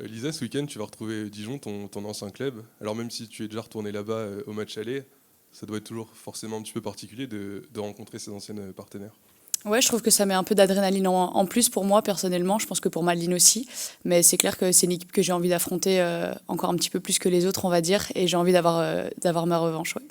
Lisa, ce week-end, tu vas retrouver Dijon, ton ancien club. Alors même si tu es déjà retourné là-bas au match aller, ça doit être toujours forcément un petit peu particulier de rencontrer ses anciennes partenaires. Ouais, je trouve que ça met un peu d'adrénaline en plus pour moi personnellement. Je pense que pour Madeline aussi. Mais c'est clair que c'est une équipe que j'ai envie d'affronter encore un petit peu plus que les autres, on va dire. Et j'ai envie d'avoir ma revanche. Ouais.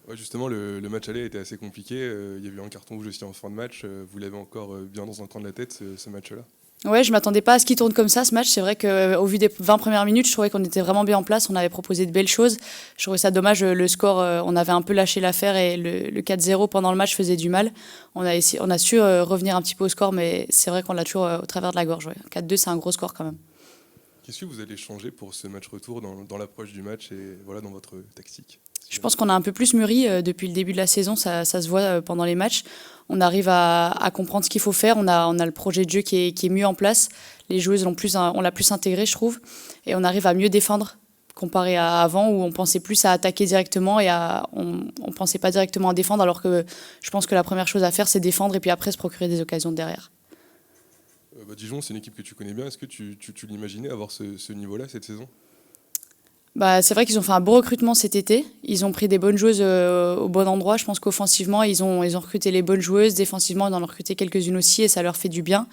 Ouais, justement, le match aller était assez compliqué. Il y a eu un carton rouge aussi en fin de match. Vous l'avez encore bien dans un coin de la tête, ce match-là. Ouais, je m'attendais pas à ce qu'il tourne comme ça ce match. C'est vrai qu'au vu des 20 premières minutes, je trouvais qu'on était vraiment bien en place. On avait proposé de belles choses. Je trouvais ça dommage, le score, on avait un peu lâché l'affaire et le 4-0 pendant le match faisait du mal. On a su revenir un petit peu au score, mais c'est vrai qu'on l'a toujours au travers de la gorge. Ouais. 4-2, c'est un gros score quand même. Qu'est-ce que vous allez changer pour ce match retour dans l'approche du match et voilà, dans votre tactique? Je pense qu'on a un peu plus mûri depuis le début de la saison, ça se voit pendant les matchs. On arrive à comprendre ce qu'il faut faire, on a le projet de jeu qui est mieux en place. Les joueuses on l'a plus intégré, je trouve, et on arrive à mieux défendre comparé à avant où on pensait plus à attaquer directement et on pensait pas directement à défendre, alors que je pense que la première chose à faire, c'est défendre et puis après se procurer des occasions derrière. Dijon, c'est une équipe que tu connais bien. Est-ce que tu l'imaginais avoir ce niveau-là cette saison? Bah, c'est vrai qu'ils ont fait un beau recrutement cet été. Ils ont pris des bonnes joueuses au bon endroit. Je pense qu'offensivement, ils ont recruté les bonnes joueuses. Défensivement, ils en ont recruté quelques-unes aussi et ça leur fait du bien.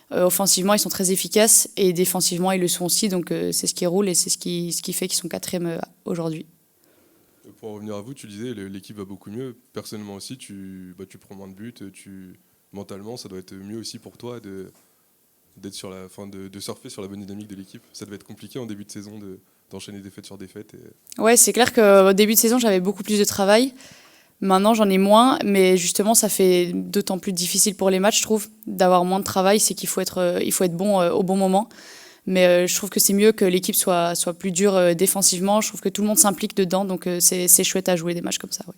Offensivement, ils sont très efficaces et défensivement, ils le sont aussi. Donc, c'est ce qui roule et c'est ce qui fait qu'ils sont quatrième aujourd'hui. Pour en revenir à vous, tu disais l'équipe va beaucoup mieux. Personnellement aussi, tu prends moins de buts. Mentalement, ça doit être mieux aussi pour toi d'être sur de surfer sur la bonne dynamique de l'équipe. Ça devait être compliqué en début de saison d'enchaîner défaite sur défaite. Ouais, c'est clair qu'au début de saison, j'avais beaucoup plus de travail. Maintenant, j'en ai moins, mais justement, ça fait d'autant plus difficile pour les matchs, je trouve, d'avoir moins de travail. C'est il faut être bon au bon moment. Mais je trouve que c'est mieux que l'équipe soit plus dure défensivement. Je trouve que tout le monde s'implique dedans, donc c'est chouette à jouer des matchs comme ça. Ouais.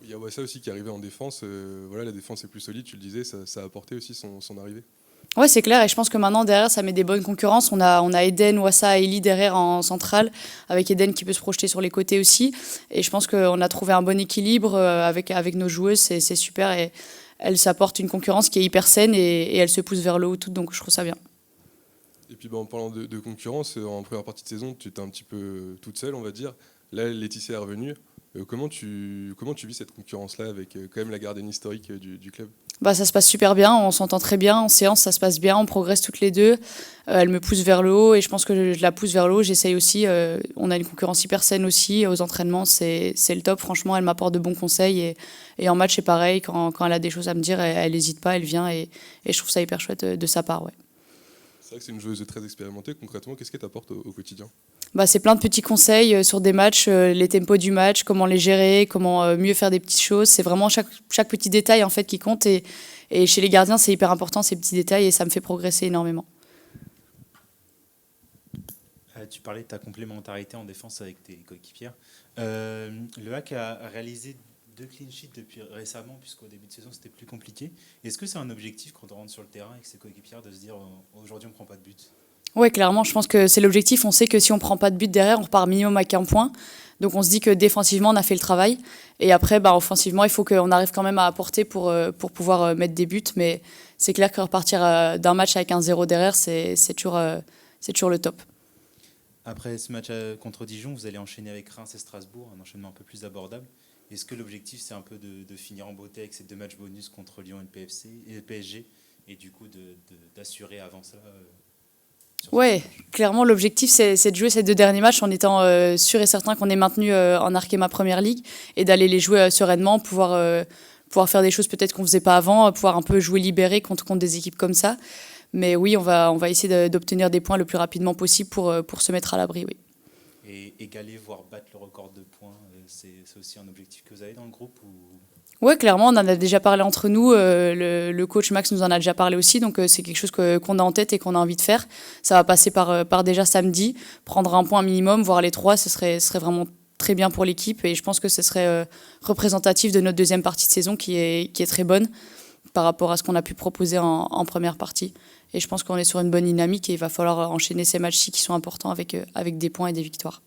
Il y a Wassa aussi qui est arrivé en défense. Voilà, la défense est plus solide, tu le disais, ça a apporté aussi son arrivée. Ouais, c'est clair, et je pense que maintenant, derrière, ça met des bonnes concurrences. On a Eden, Wassa et Ellie derrière en centrale, avec Eden qui peut se projeter sur les côtés aussi. Et je pense qu'on a trouvé un bon équilibre avec nos joueuses, c'est super. Et elles s'apportent une concurrence qui est hyper saine et elles se poussent vers le haut toutes, donc je trouve ça bien. Et puis en parlant de concurrence, en première partie de saison, tu étais un petit peu toute seule, on va dire. Là, Laetitia est revenue. Comment tu vis cette concurrence-là avec quand même la gardienne historique du club? Bah, ça se passe super bien, on s'entend très bien, en séance ça se passe bien, on progresse toutes les deux. Elle me pousse vers le haut et je pense que je la pousse vers le haut, j'essaye aussi. On a une concurrence hyper saine aussi, aux entraînements c'est le top, franchement elle m'apporte de bons conseils et en match c'est pareil, quand elle a des choses à me dire, elle n'hésite pas, elle vient et je trouve ça hyper chouette de sa part. Ouais. C'est vrai que c'est une joueuse très expérimentée. Concrètement, qu'est-ce qu'elle t'apporte au quotidien? Bah, c'est plein de petits conseils sur des matchs, les tempos du match, comment les gérer, comment mieux faire des petites choses. C'est vraiment chaque petit détail en fait qui compte et chez les gardiens c'est hyper important ces petits détails et ça me fait progresser énormément. Tu parlais de ta complémentarité en défense avec tes coéquipières. Le HAC a réalisé 2 clean sheets depuis récemment, puisqu'au début de saison c'était plus compliqué. Est-ce que c'est un objectif quand on rentre sur le terrain avec ses coéquipières de se dire aujourd'hui on ne prend pas de but? Ouais, clairement, je pense que c'est l'objectif. On sait que si on prend pas de but derrière, on repart minimum avec un point. Donc on se dit que défensivement, on a fait le travail. Et après, bah, offensivement, il faut qu'on arrive quand même à apporter pour pouvoir mettre des buts. Mais c'est clair que repartir d'un match avec un 0 derrière, c'est toujours le top. Après ce match contre Dijon, vous allez enchaîner avec Reims et Strasbourg, un enchaînement un peu plus abordable. Est-ce que l'objectif, c'est un peu de finir en beauté avec ces 2 matchs bonus contre Lyon et le PSG et du coup d'assurer avant ça Ouais, clairement, l'objectif, c'est de jouer ces 2 derniers matchs en étant sûr et certain qu'on est maintenu en Arkema Première Ligue et d'aller les jouer sereinement, pouvoir faire des choses peut-être qu'on faisait pas avant, pouvoir un peu jouer libéré contre des équipes comme ça. Mais oui, on va essayer d'obtenir des points le plus rapidement possible pour se mettre à l'abri, oui. Et égaler, voire battre le record de points, c'est aussi un objectif que vous avez dans le groupe ou... Ouais, clairement, on en a déjà parlé entre nous. Le coach Max nous en a déjà parlé aussi, donc c'est quelque chose qu'on a en tête et qu'on a envie de faire. Ça va passer par déjà samedi, prendre un point minimum, voire les 3, ce serait vraiment très bien pour l'équipe et je pense que ce serait représentatif de notre deuxième partie de saison qui est très bonne par rapport à ce qu'on a pu proposer en première partie. Et je pense qu'on est sur une bonne dynamique et il va falloir enchaîner ces matchs-ci qui sont importants avec des points et des victoires.